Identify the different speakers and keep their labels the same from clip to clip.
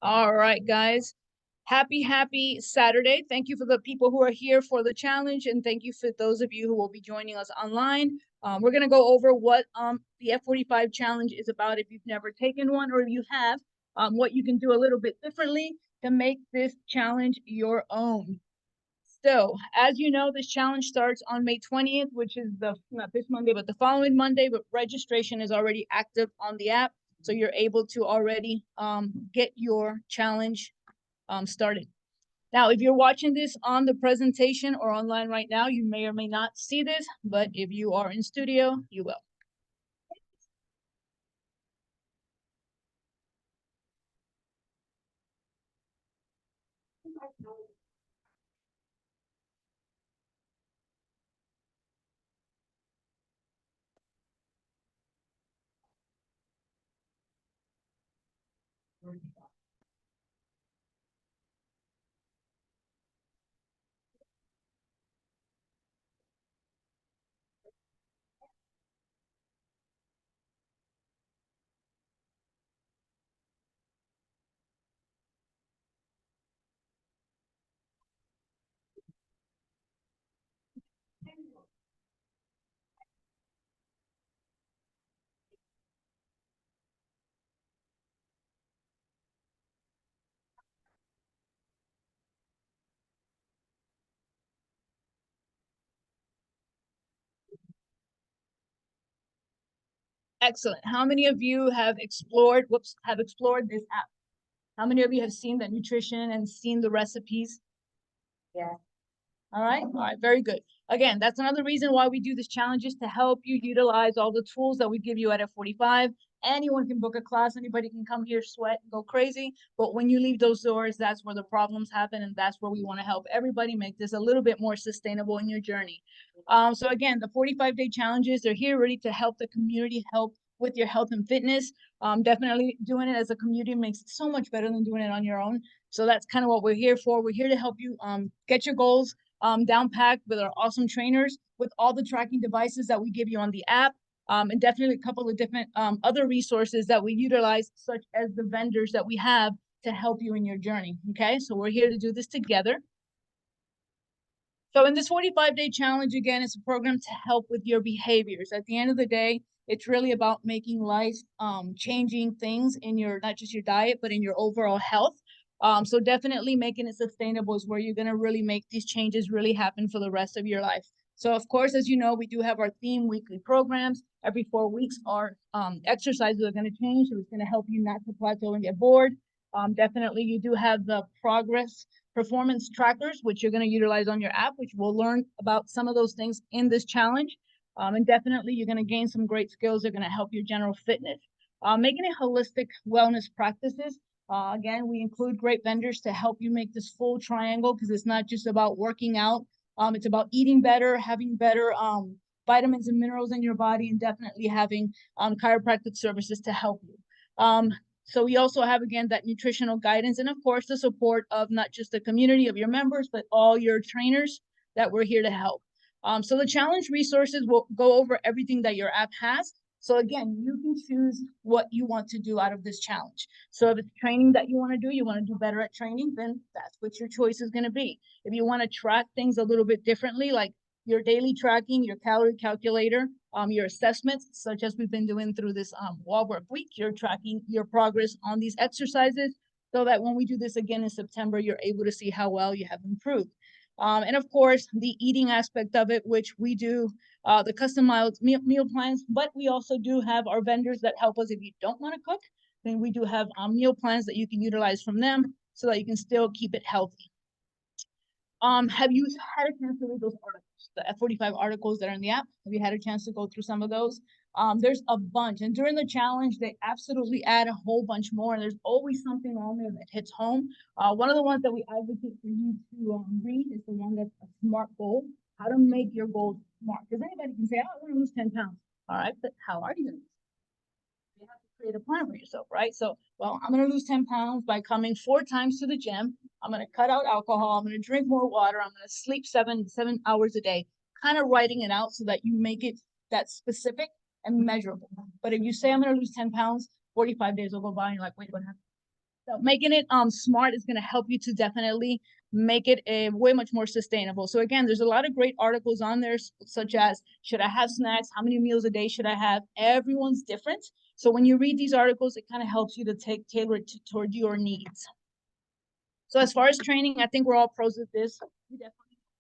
Speaker 1: All right, guys. Happy Saturday. Thank you for the people who are here for the challenge, and thank you for those of you who will be joining us online. We're going to go over what the F45 challenge is about if you've never taken one, or if you have, what you can do a little bit differently to make this challenge your own. So, as you know, this challenge starts on May 20th, which is not this Monday, but the following Monday. But registration is already active on the app, so you're able to already get your challenge started. Now, if you're watching this on the presentation or online right now, you may or may not see this, but if you are in studio, you will. Excellent. How many of you have explored, have explored this app? How many of you have seen the nutrition and seen the recipes? Yeah. All right, very good. Again, that's another reason why we do this challenge, is to help you utilize all the tools that we give you at F45. Anyone can book a class, anybody can come here, sweat, and go crazy. But when you leave those doors, that's where the problems happen, and that's where we want to help everybody make this a little bit more sustainable in your journey. So again, the 45-day challenges, they're here ready to help the community, help with your health and fitness. Definitely doing it as a community makes it so much better than doing it on your own. So that's kind of what we're here for. We're here to help you get your goals down packed with our awesome trainers, with all the tracking devices that we give you on the app, and definitely a couple of different other resources that we utilize, such as the vendors that we have to help you in your journey. Okay, so we're here to do this together. So in this 45-day challenge, again, it's a program to help with your behaviors. At the end of the day, it's really about making life changing things in your, not just your diet, but in your overall health. So definitely making it sustainable is where you're going to really make these changes really happen for the rest of your life. So of course, as you know, we do have our theme weekly programs. Every 4 weeks, our exercises are going to change. So it's going to help you not to plateau and get bored. Definitely, you do have the progress performance trackers, which you're going to utilize on your app, which we'll learn about some of those things in this challenge. And definitely, you're going to gain some great skills that are going to help your general fitness. Making it holistic wellness practices. Again, we include great vendors to help you make this full triangle, because it's not just about working out. It's about eating better, having better vitamins and minerals in your body, and definitely having chiropractic services to help you. So we also have, again, that nutritional guidance, and of course the support of not just the community of your members, but all your trainers that we're here to help. So the challenge resources will go over everything that your app has. So again, you can choose what you want to do out of this challenge. So if it's training that you want to do better at training, then that's what your choice is going to be. If you want to track things a little bit differently, like your daily tracking, your calorie calculator, your assessments, such as we've been doing through this wall work week, you're tracking your progress on these exercises, so that when we do this again in September, you're able to see how well you have improved. And of course, the eating aspect of it, which we do the customized meal plans, but we also do have our vendors that help us if you don't want to cook. Then we do have meal plans that you can utilize from them, so that you can still keep it healthy. Have you had a chance to read those articles, the F45 articles that are in the app? Have you had a chance to go through some of those? There's a bunch, and during the challenge, they absolutely add a whole bunch more, and there's always something on there that hits home. One of the ones that we advocate for you to read is the one that's a SMART goal, how to make your goals smart. Because anybody can say, oh, I want to lose 10 pounds. All right, but how are you going to? You have to create a plan for yourself, right? So, well, I'm going to lose 10 pounds by coming 4 times to the gym. I'm going to cut out alcohol. I'm going to drink more water. I'm going to sleep seven hours a day, kind of writing it out so that you make it that specific and measurable. But if you say I'm going to lose 10 pounds, 45 days will go by and you're like, wait, what happened? So making it smart is going to help you to definitely make it a way much more sustainable. So again, there's a lot of great articles on there, such as should I have snacks? How many meals a day should I have? Everyone's different. So when you read these articles, it kind of helps you to tailor it toward your needs. So as far as training, I think we're all pros of this. We definitely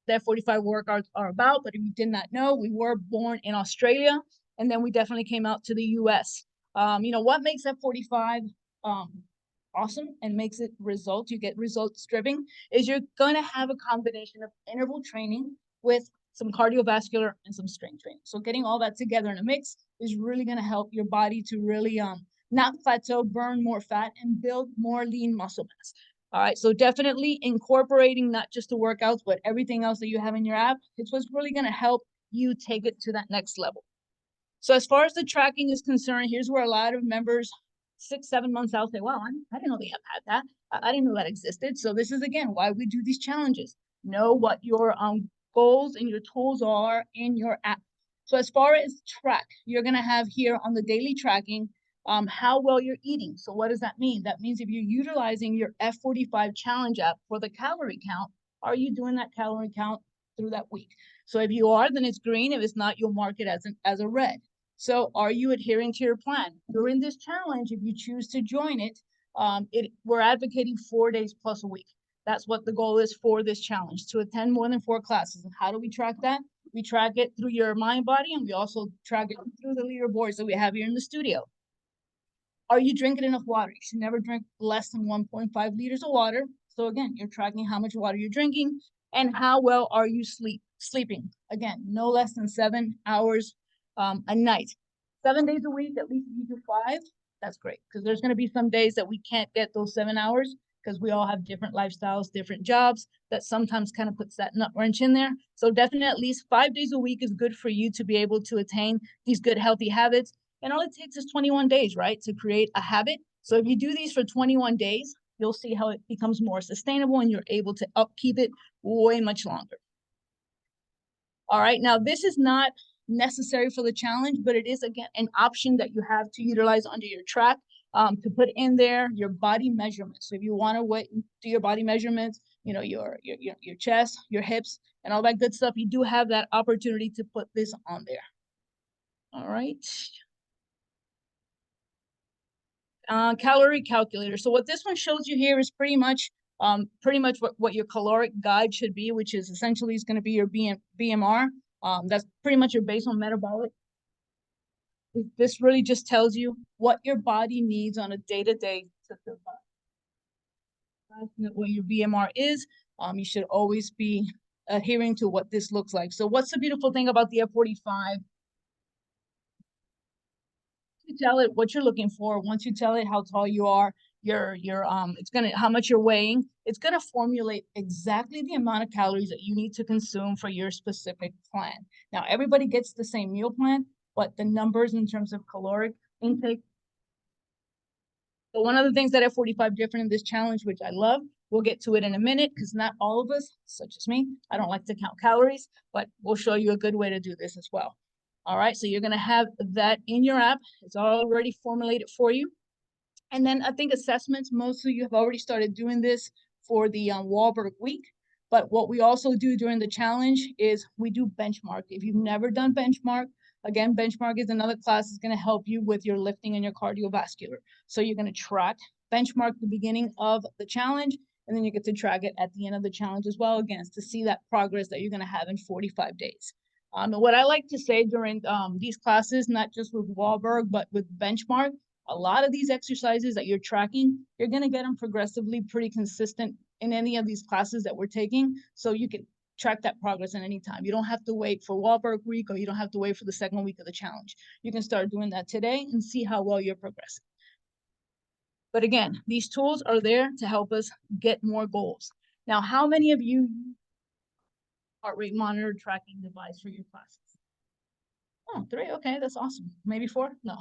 Speaker 1: the F45 workouts are about, but if you did not know, we were born in Australia, and then we definitely came out to the US. What makes F45 awesome and makes it results, you get results driven, is you're going to have a combination of interval training with some cardiovascular and some strength training. So getting all that together in a mix is really going to help your body to really not plateau, burn more fat, and build more lean muscle mass. All right, so definitely incorporating not just the workouts, but everything else that you have in your app, it's what's really going to help you take it to that next level. So as far as the tracking is concerned, here's where a lot of members 6-7 months out say, wow, I didn't know they have had that. I didn't know that existed. So this is, again, why we do these challenges. Know what your goals and your tools are in your app. So as far as track, you're going to have here on the daily tracking, how well you're eating. So what does that mean? That means if you're utilizing your F45 challenge app for the calorie count, are you doing that calorie count through that week? So if you are, then it's green. If it's not, you'll mark it as a red. So are you adhering to your plan? During this challenge, if you choose to join it, we're advocating 4 days plus a week. That's what the goal is for this challenge, to attend more than 4 classes. And how do we track that? We track it through your mind body, and we also track it through the leaderboards that we have here in the studio. Are you drinking enough water? You should never drink less than 1.5 liters of water. So again, you're tracking how much water you're drinking and how well are you sleeping. Again, no less than 7 hours a night. 7 days a week, at least if you do 5, that's great. Because there's going to be some days that we can't get those 7 hours because we all have different lifestyles, different jobs that sometimes kind of puts that nut wrench in there. So definitely at least 5 days a week is good for you to be able to attain these good, healthy habits. And all it takes is 21 days, right, to create a habit. So if you do these for 21 days, you'll see how it becomes more sustainable and you're able to upkeep it way much longer. All right, now this is not necessary for the challenge, but it is, again, an option that you have to utilize under your track to put in there your body measurements. So if you want to do your body measurements, your chest, your hips, and all that good stuff, you do have that opportunity to put this on there. All right. Calorie calculator. So what this one shows you here is pretty much what your caloric guide should be, which is essentially is going to be your BMR. That's pretty much your basal metabolic. This really just tells you what your body needs on a day-to-day to survive. What your BMR is, you should always be adhering to what this looks like. So what's the beautiful thing about the F45? You tell it what you're looking for. Once you tell it how tall you are, it's gonna how much you're weighing. It's gonna formulate exactly the amount of calories that you need to consume for your specific plan. Now, everybody gets the same meal plan, but the numbers in terms of caloric intake. So one of the things that F45 different in this challenge, which I love, we'll get to it in a minute because not all of us, such as me, I don't like to count calories, but we'll show you a good way to do this as well. All right, so you're going to have that in your app. It's already formulated for you. And then I think assessments, most of you have already started doing this for the Wahlberg week. But what we also do during the challenge is we do benchmark. If you've never done benchmark, again, benchmark is another class that's going to help you with your lifting and your cardiovascular. So you're going to track, benchmark the beginning of the challenge, and then you get to track it at the end of the challenge as well, again, to see that progress that you're going to have in 45 days. And what I like to say during these classes, not just with Wahlberg, but with benchmark, a lot of these exercises that you're tracking, you're going to get them progressively pretty consistent in any of these classes that we're taking. So you can track that progress at any time. You don't have to wait for Wahlberg week, or you don't have to wait for the second week of the challenge. You can start doing that today and see how well you're progressing. But again, these tools are there to help us get more goals. Now, how many of you use heart rate monitor tracking device for your classes? Oh, 3. Okay, that's awesome. Maybe 4? No.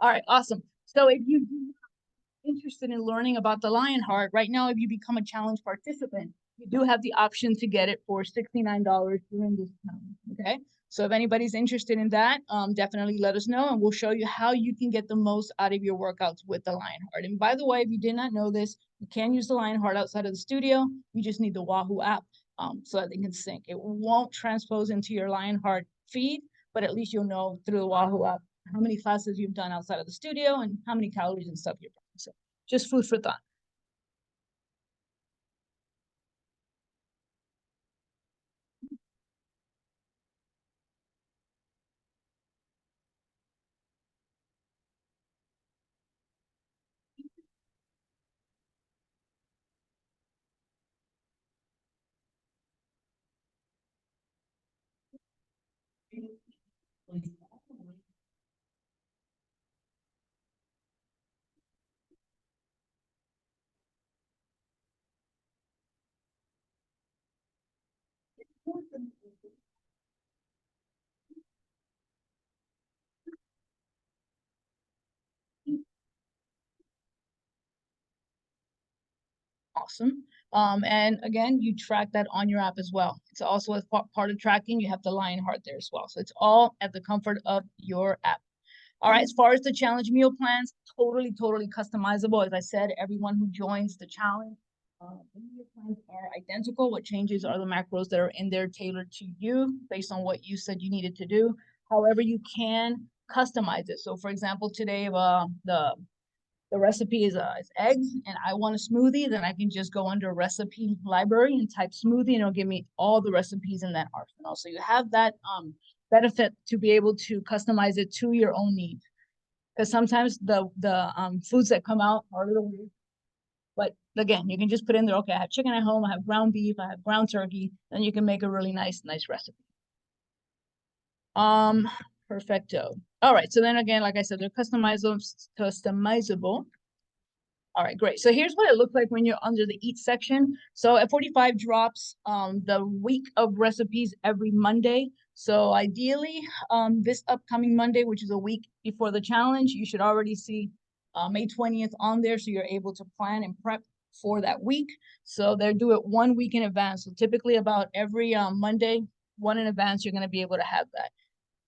Speaker 1: All right, awesome. So if you are interested in learning about the Lionheart, right now, if you become a challenge participant, you do have the option to get it for $69 during this time. Okay, So if anybody's interested in that, definitely let us know, and we'll show you how you can get the most out of your workouts with the Lionheart. And by the way, if you did not know this, you can use the Lionheart outside of the studio. You just need the Wahoo app so that they can sync. It won't transpose into your Lionheart feed, but at least you'll know through the Wahoo app how many classes you've done outside of the studio and how many calories and stuff you're burning. So just food for thought. Awesome. And again, you track that on your app as well. It's also as part of tracking, you have the Lionheart there as well. So it's all at the comfort of your app. All right, as far as the challenge meal plans, totally customizable. As I said, everyone who joins the challenge, the meal plans are identical. What changes are the macros that are in there tailored to you based on what you said you needed to do. However, you can customize it. So for example, today the recipe is eggs and I want a smoothie, then I can just go under recipe library and type smoothie and it'll give me all the recipes in that arsenal. So you have that benefit to be able to customize it to your own needs. Because sometimes the foods that come out are a little weird. But again, you can just put in there, okay, I have chicken at home, I have ground beef, I have ground turkey, then you can make a really nice recipe. Um, Perfecto. All right, so then again, like I said, they're customizable. All right, great. So here's what it looks like when you're under the eat section. So F45 drops the week of recipes every Monday. So ideally, this upcoming Monday, which is a week before the challenge, you should already see May 20th on there. So you're able to plan and prep for that week. So they do it 1 week in advance. So typically about every Monday, one in advance, you're going to be able to have that.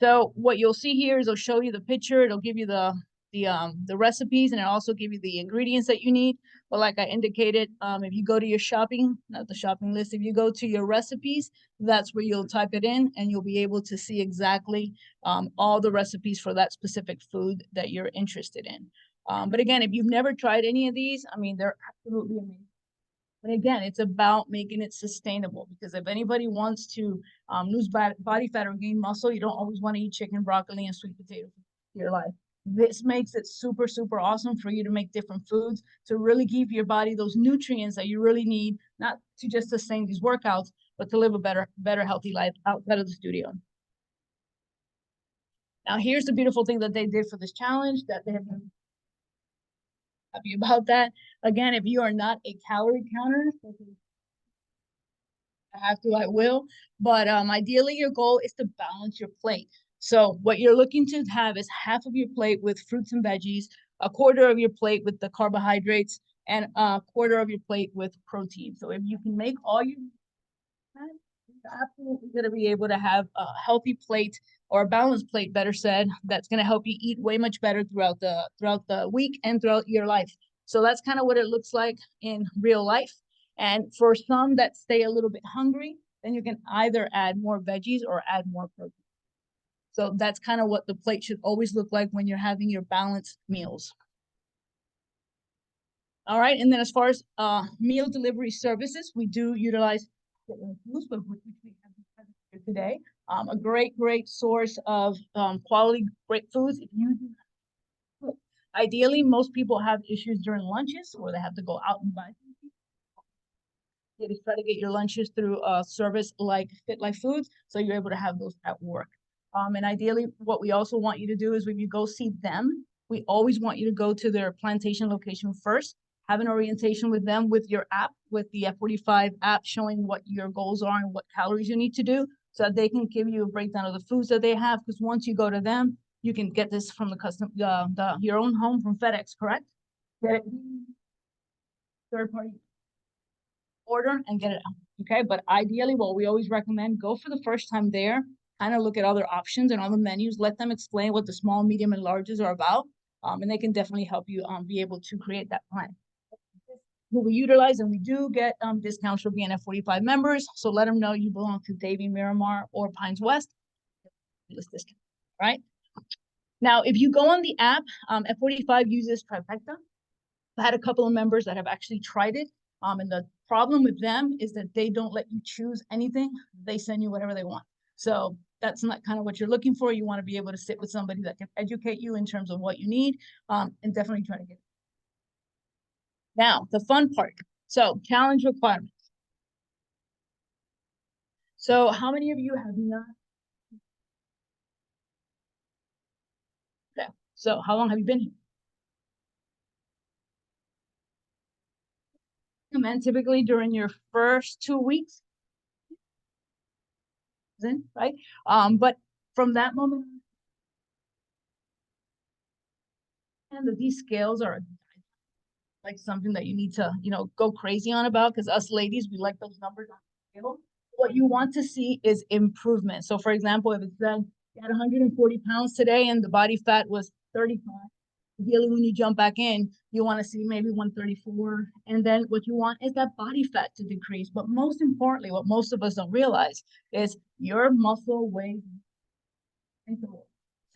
Speaker 1: So what you'll see here is it'll show you the picture. It'll give you the recipes, and it'll also give you the ingredients that you need. But like I indicated, if you go to your shopping, not the shopping list, if you go to your recipes, that's where you'll type it in, and you'll be able to see exactly all the recipes for that specific food that you're interested in. But again, if you've never tried any of these, I mean, they're absolutely amazing. But again, it's about making it sustainable because if anybody wants to lose body fat or gain muscle, you don't always want to eat chicken, broccoli, and sweet potato for your life. This makes it super awesome for you to make different foods to really give your body those nutrients that you really need, not to just sustain these workouts, but to live a better healthy life outside of the studio. Now, here's the beautiful thing that they did for this challenge that they have been happy about that. Again, if you are not a calorie counter, I have to, I will. But ideally, your goal is to balance your plate. So what you're looking to have is half of your plate with fruits and veggies, a quarter of your plate with the carbohydrates, and a quarter of your plate with protein. So if you can make all you you're absolutely going to be able to have a healthy plate or a balanced plate, better said, that's going to help you eat way much better throughout the week and throughout your life. So that's kind of what it looks like in real life. And for some that stay a little bit hungry, then you can either add more veggies or add more protein. So that's kind of what the plate should always look like when you're having your balanced meals. All right, and then as far as meal delivery services, we do utilize which we have here today. A great source of quality, great foods. If you do, ideally, most people have issues during lunches or they have to go out and buy things. You just try to get your lunches through a service like Fit Life Foods, so you're able to have those at work. And ideally, what we also want you to do is when you go see them, we always want you to go to their plantation location first, have an orientation with them with your app, with the F45 app showing what your goals are and what calories you need to do so that they can give you a breakdown of the foods that they have. Because once you go to them, you can get this from your own home from FedEx, correct? Get it third party order and get it out. Okay, but ideally, what we always recommend, go for the first time there, kind of look at other options and all the menus, let them explain what the small, medium, and larges are about, and they can definitely help you be able to create that plan. Who we utilize, and we do get discounts for being F45 members, so let them know you belong to Davie, Miramar, or Pines West. This discount, right? Now, if you go on the app, F45 uses Trifecta. I had a couple of members that have actually tried it, and the problem with them is that they don't let you choose anything. They send you whatever they want. So that's not kind of what you're looking for. You want to be able to sit with somebody that can educate you in terms of what you need, and definitely try to get it. Now, the fun part. So challenge requirements. So how many of you have not? Okay. So how long have you been here? And typically during your first 2 weeks, right? But from that moment, and that these scales are like something that you need to, go crazy on about, because us ladies, we like those numbers on the scale. What you want to see is improvement. So for example, if it said you had 140 pounds today and the body fat was 35, ideally when you jump back in, you want to see maybe 134. And then what you want is that body fat to decrease. But most importantly, what most of us don't realize is your muscle weight.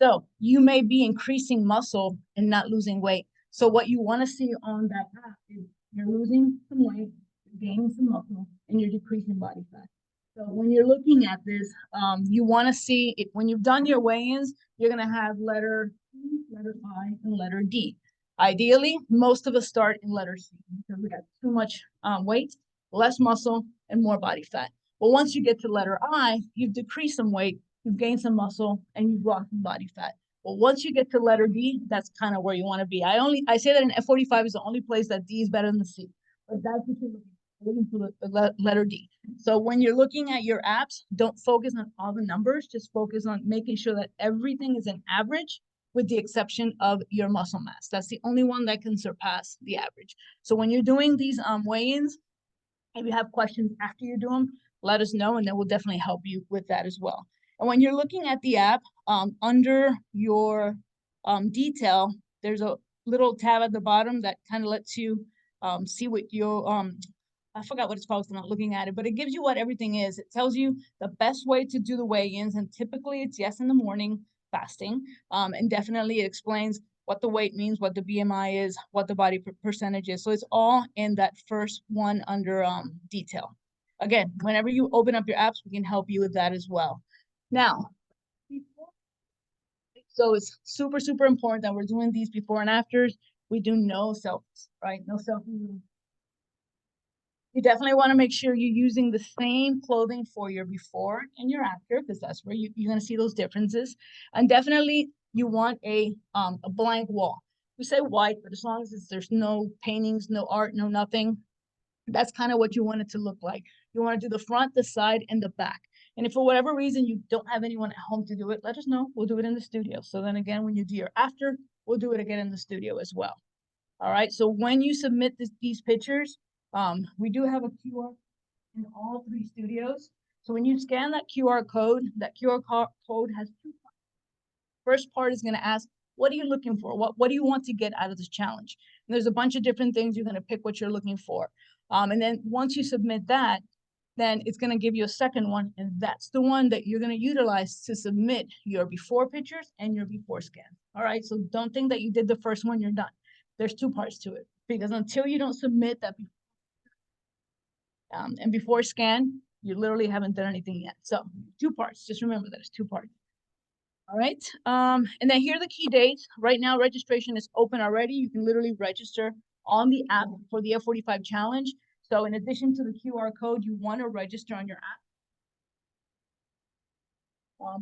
Speaker 1: So you may be increasing muscle and not losing weight. So what you want to see on that graph is you're losing some weight, you're gaining some muscle, and you're decreasing body fat. So when you're looking at this, you want to see it when you've done your weigh-ins, you're going to have letter C, letter I, and letter D. Ideally, most of us start in letter C because we got too much weight, less muscle, and more body fat. But once you get to letter I, you've decreased some weight, you've gained some muscle, and you've lost some body fat. But once you get to letter D, that's kind of where you want to be. I say that in F45 is the only place that D is better than C. But that's what you're looking for, the letter D. So when you're looking at your apps, don't focus on all the numbers. Just focus on making sure that everything is an average, with the exception of your muscle mass. That's the only one that can surpass the average. So when you're doing these weigh-ins, if you have questions after you do them, let us know, and then we'll definitely help you with that as well. And when you're looking at the app, under your detail, there's a little tab at the bottom that kind of lets you see what your I forgot what it's called, so I'm not looking at it, but it gives you what everything is. It tells you the best way to do the weigh-ins, and typically it's yes in the morning, fasting, and definitely it explains what the weight means, what the BMI is, what the body percentage is. So it's all in that first one under detail. Again, whenever you open up your apps, we can help you with that as well. Now, so it's super, super important that we're doing these before and afters. We do no selfies, right? No selfies. You definitely want to make sure you're using the same clothing for your before and your after, because that's where you're going to see those differences. And definitely you want a blank wall. We say white, but as long as there's no paintings, no art, no nothing, that's kind of what you want it to look like. You want to do the front, the side, and the back. And if for whatever reason you don't have anyone at home to do it, let us know. We'll do it in the studio. So then again, when you do your after, we'll do it again in the studio as well. All right. So when you submit these pictures, we do have a QR in all 3 studios. So when you scan that QR code has 2 parts. First part is going to ask, what are you looking for? What do you want to get out of this challenge? And there's a bunch of different things. You're going to pick what you're looking for. And then once you submit that, then it's going to give you a second one. And that's the one that you're going to utilize to submit your before pictures and your before scan. All right. So don't think that you did the first one, you're done. There's 2 parts to it, because until you don't submit that and before scan, you literally haven't done anything yet. So 2 parts. Just remember that it's 2 parts. All right. And then here are the key dates. Right now, registration is open already. You can literally register on the app for the F45 challenge. So in addition to the QR code, you want to register on your app.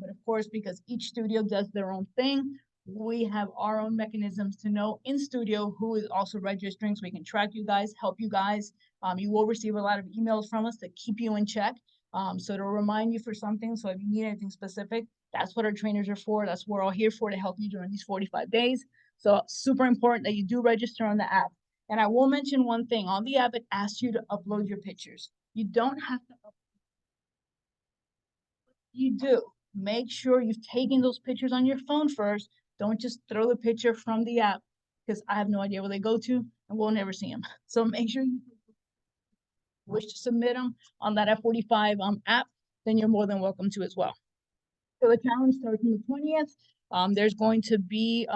Speaker 1: But of course, because each studio does their own thing, we have our own mechanisms to know in studio who is also registering, so we can track you guys, help you guys. You will receive a lot of emails from us to keep you in check. So to remind you for something. So if you need anything specific, that's what our trainers are for. That's what we're all here for, to help you during these 45 days. So super important that you do register on the app. And I will mention one thing. On the app, it asks you to upload your pictures. You don't have to upload. You do. make sure you've taken those pictures on your phone first. Don't just throw the picture from the app, because I have no idea where they go to and we'll never see them. So make sure you wish to submit them on that F45 app, then you're more than welcome to as well. So the challenge starts on the 20th. There's going to be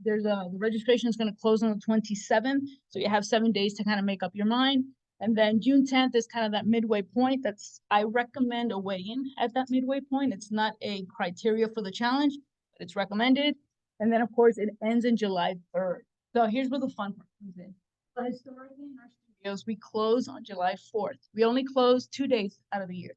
Speaker 1: the registration is going to close on the 27th. So you have 7 days to kind of make up your mind. And then June 10th is kind of that midway point. I recommend a weigh-in at that midway point. It's not a criteria for the challenge, but it's recommended. And then of course it ends in July 3rd. So here's where the fun part comes in. So historically in our studios, we close on July 4th. We only close 2 days out of the year,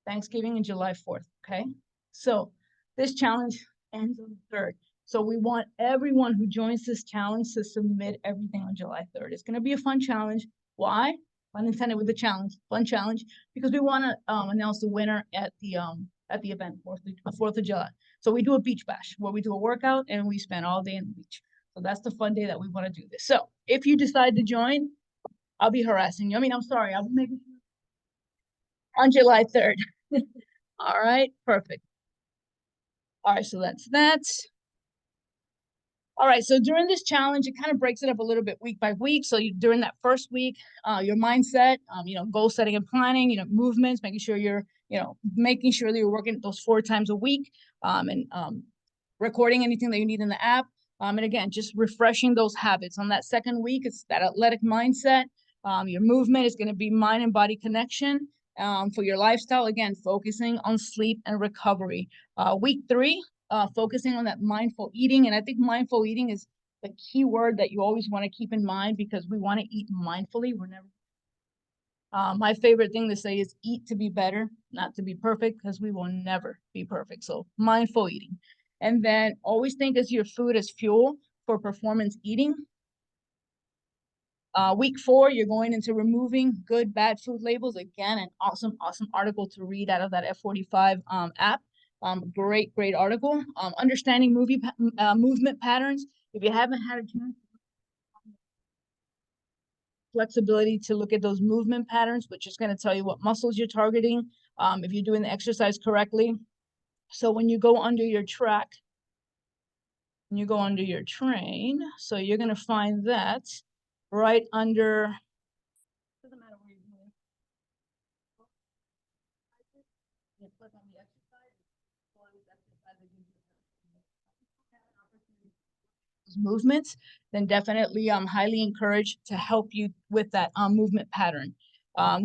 Speaker 1: Thanksgiving and July 4th, okay? So this challenge ends on the 3rd. So we want everyone who joins this challenge to submit everything on July 3rd. It's going to be a fun challenge. Why? Pun intended with the challenge, fun challenge, because we want to announce the winner at the event, 4th of July. So we do a beach bash where we do a workout and we spend all day in the beach. So that's the fun day that we want to do this. So if you decide to join, I'll be harassing you. I'm sorry, I'll be making sure on July 3rd. All right, perfect. All right, so that's that. All right, so during this challenge, it kind of breaks it up a little bit week by week. So during that first week, your mindset, goal setting and planning, movements, making sure you're, making sure that you're working those 4 times a week, and recording anything that you need in the app. And again, just refreshing those habits. On that second week, it's that athletic mindset. Your movement is going to be mind and body connection. For your lifestyle, again, focusing on sleep and recovery. Week 3, focusing on that mindful eating. And I think mindful eating is the key word that you always want to keep in mind, because we want to eat mindfully. We're never. My favorite thing to say is eat to be better, not to be perfect, because we will never be perfect. So mindful eating. And then always think as your food as fuel for performance eating. Week 4, you're going into removing good, bad food labels. Again, an awesome article to read out of that F45 app. Great article. Understanding movement patterns. If you haven't had a chance, flexibility to look at those movement patterns, which is going to tell you what muscles you're targeting, if you're doing the exercise correctly. So when you go under your track, when you go under your train, so you're going to find that right under, doesn't matter where you're doing, you click on the exercise, movements, then definitely highly encouraged to help you with that movement pattern.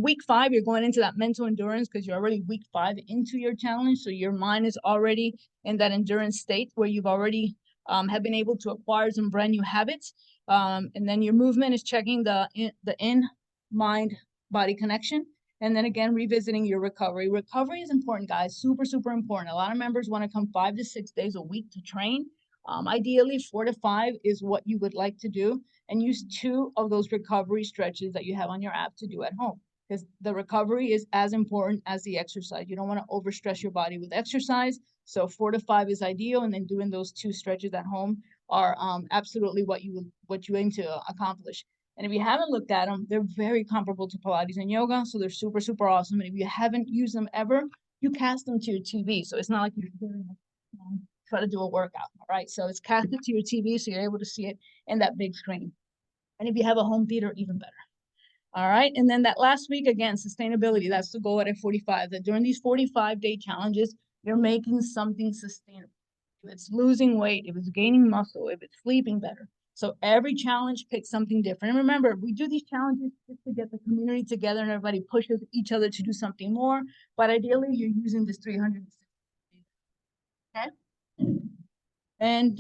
Speaker 1: Week 5, you're going into that mental endurance, because you're already week 5 into your challenge. So your mind is already in that endurance state where you've already have been able to acquire some brand new habits. And then your movement is checking the in mind body connection. And then again, revisiting your recovery. Recovery is important, guys. Super important. A lot of members want to come 5 to 6 days a week to train. Ideally, 4 to 5 is what you would like to do, and use 2 of those recovery stretches that you have on your app to do at home, because the recovery is as important as the exercise. You don't want to overstress your body with exercise. So 4 to 5 is ideal, and then doing those 2 stretches at home are absolutely what you aim to accomplish. And if you haven't looked at them, they're very comparable to Pilates and yoga, so they're super awesome. And if you haven't used them ever, you cast them to your TV, so it's not like you're try to do a workout. All right, so it's casted to your TV, so you're able to see it in that big screen. And if you have a home theater, even better. All right, and then that last week, again, sustainability. That's the goal at F45, that during these 45-day challenges, you're making something sustainable. If it's losing weight, if it's gaining muscle, if it's sleeping better. So every challenge picks something different. And remember, we do these challenges just to get the community together and everybody pushes each other to do something more. But ideally, you're using this 360. Okay? And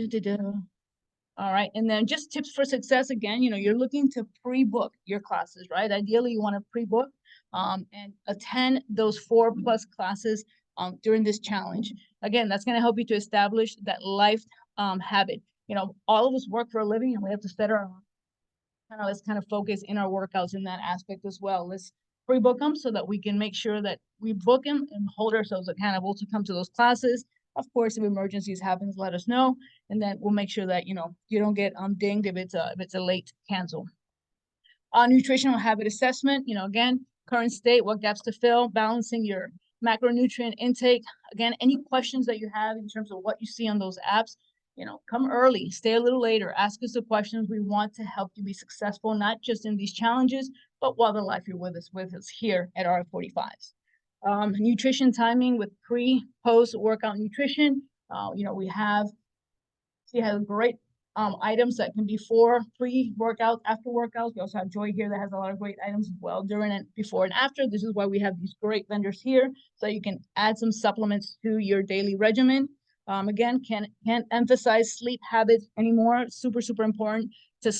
Speaker 1: all right, and then just tips for success. Again, you're looking to pre-book your classes, right? Ideally, you want to pre-book and attend those 4+ classes during this challenge. Again, that's going to help you to establish that life habit. All of us work for a living, and we have to set our let's kind of focus in our workouts in that aspect as well. Let's pre-book them so that we can make sure that we book them and hold ourselves accountable to come to those classes. Of course, if emergencies happens, let us know, and then we'll make sure that you don't get dinged if it's a late cancel. Nutritional habit assessment. Again, current state, what gaps to fill, balancing your macronutrient intake. Again, any questions that you have in terms of what you see on those apps, come early, stay a little later, ask us the questions. We want to help you be successful, not just in these challenges, but while the life you're with us here at R45s. Nutrition timing with pre, post workout nutrition. We have great items that can be for pre-workouts, after workouts. We also have Joy here that has a lot of great items as well during and before and after. This is why we have these great vendors here, so you can add some supplements to your daily regimen. Again, can't emphasize sleep habits anymore. Super, super important to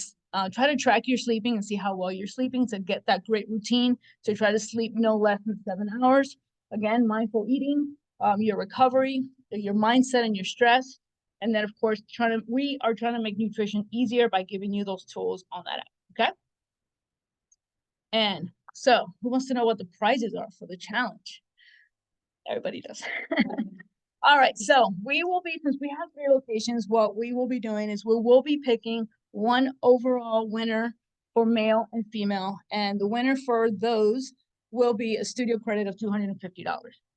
Speaker 1: try to track your sleeping and see how well you're sleeping to get that great routine, to try to sleep no less than 7 hours. Again, mindful eating, your recovery, your mindset and your stress. And then, of course, we are trying to make nutrition easier by giving you those tools on that app, okay? And so, who wants to know what the prizes are for the challenge? Everybody does. All right, so since we have 3 locations, what we will be doing is we will be picking one overall winner for male and female, and the winner for those will be a studio credit of $250,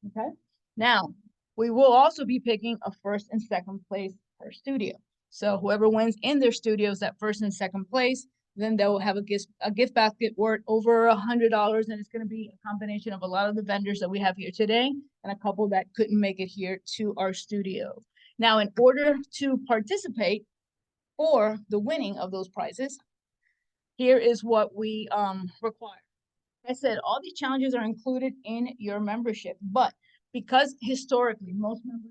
Speaker 1: okay? Now, we will also be picking a first and second place per studio. So whoever wins in their studios that first and second place, then they'll have a gift basket worth over $100, and it's going to be a combination of a lot of the vendors that we have here today and a couple that couldn't make it here to our studio. Now, in order to participate for the winning of those prizes, here is what we require. I said all these challenges are included in your membership, but because historically most members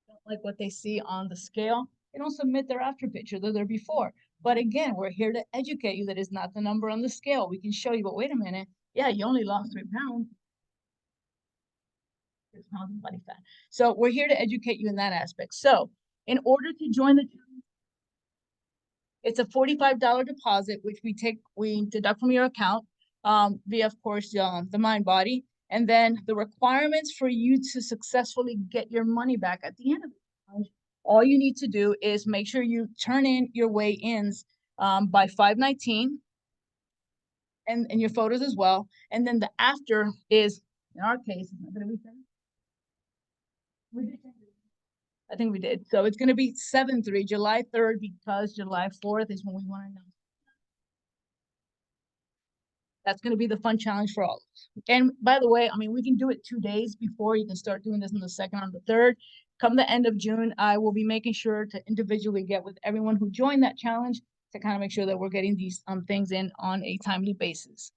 Speaker 1: don't like what they see on the scale, they don't submit their after picture, they're before. But again, we're here to educate you that it's not the number on the scale. We can show you, but wait a minute, yeah, you only lost 3 pounds. 6 pounds of body fat. So we're here to educate you in that aspect. So in order to join the challenge, it's a $45 deposit, which we deduct from your account via, of course, the Mind Body. And then the requirements for you to successfully get your money back at the end of the challenge, all you need to do is make sure you turn in your weigh-ins by 5/19 and your photos as well. And then the after is, in our case, is not going to be 7. I think we did. So it's going to be 7/3, July 3rd, because July 4th is when we want to know. That's going to be the fun challenge for all of us. And by the way, I mean, we can do it 2 days before. You can start doing this on the 2nd or the 3rd. Come the end of June, I will be making sure to individually get with everyone who joined that challenge to kind of make sure that we're getting these things in on a timely basis.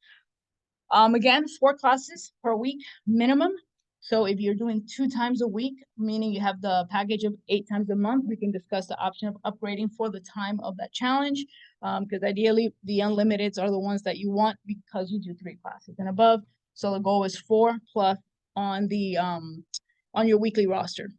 Speaker 1: Again, 4 classes per week minimum. So if you're doing 2 times a week, meaning you have the package of 8 times a month, we can discuss the option of upgrading for the time of that challenge. Because ideally the unlimiteds are the ones that you want because you do 3 classes and above. So the goal is 4 plus on your weekly roster.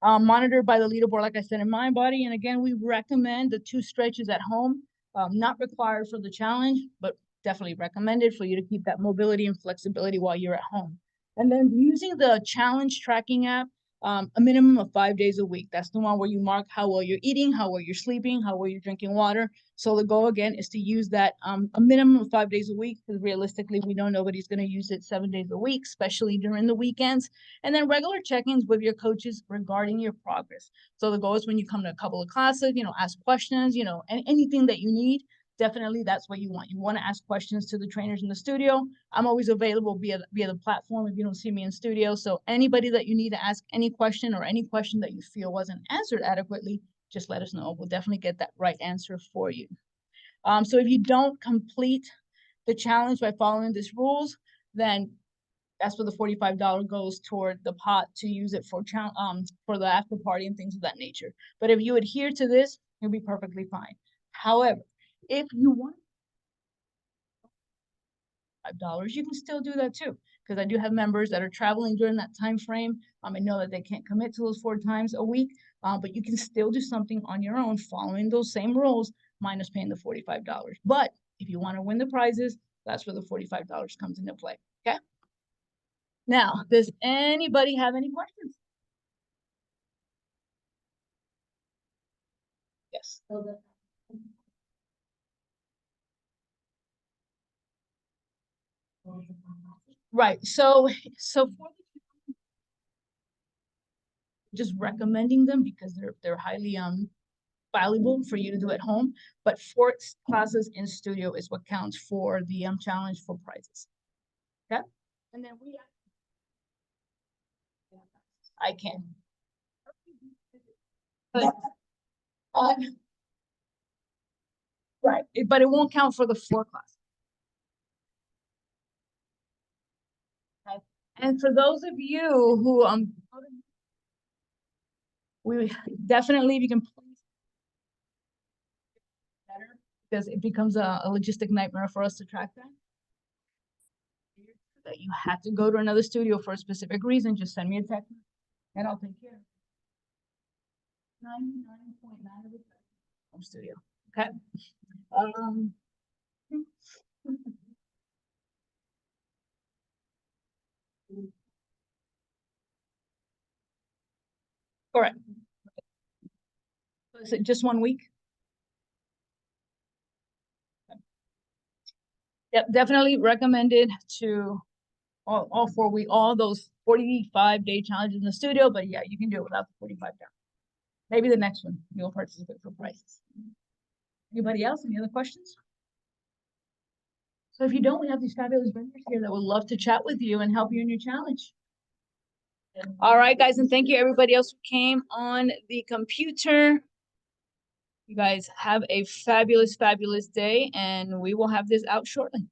Speaker 1: Monitored by the leaderboard, like I said, in Mind Body. And again, we recommend the 2 stretches at home, not required for the challenge, but definitely recommended for you to keep that mobility and flexibility while you're at home. And then using the challenge tracking app, a minimum of 5 days a week. That's the one where you mark how well you're eating, how well you're sleeping, how well you're drinking water. So the goal again is to use that a minimum of 5 days a week, because realistically, we know nobody's going to use it 7 days a week, especially during the weekends. And then regular check-ins with your coaches regarding your progress. So the goal is when you come to a couple of classes, ask questions, and anything that you need. Definitely that's what you want. You want to ask questions to the trainers in the studio. I'm always available via the platform if you don't see me in studio. So anybody that you need to ask any question or any question that you feel wasn't answered adequately, just let us know. We'll definitely get that right answer for you. So if you don't complete the challenge by following these rules, then that's where the $45 goes toward the pot to use it for the after party and things of that nature. But if you adhere to this, you'll be perfectly fine. However, if you want $5, you can still do that too, because I do have members that are traveling during that time frame. I know that they can't commit to those 4 times a week, but you can still do something on your own following those same rules minus paying the $45. But if you want to win the prizes, that's where the $45 comes into play. Okay. Now, does anybody have any questions? Yes. Right. So for just recommending them because they're highly valuable for you to do at home. But 4 classes in studio is what counts for the challenge for prizes. Okay. And then I can. But, uh, right. But it won't count for the 4 classes. Okay. And for those of you who we definitely, if you can please better, because it becomes a logistic nightmare for us to track that you had to go to another studio for a specific reason. Just send me a text and I'll take care of it. 99.9 of the home studio. Okay. Um, correct. Is it just 1 week? Yep, definitely recommended to all 4 week, all those 45-day challenges in the studio. But yeah, you can do it without the 45 down. Maybe the next one you'll participate for prizes. Anybody else? Any other questions? So if you don't, we have these fabulous vendors here that would love to chat with you and help you in your challenge. All right, guys, and thank you everybody else who came on the computer. You guys have a fabulous, fabulous day, and we will have this out shortly.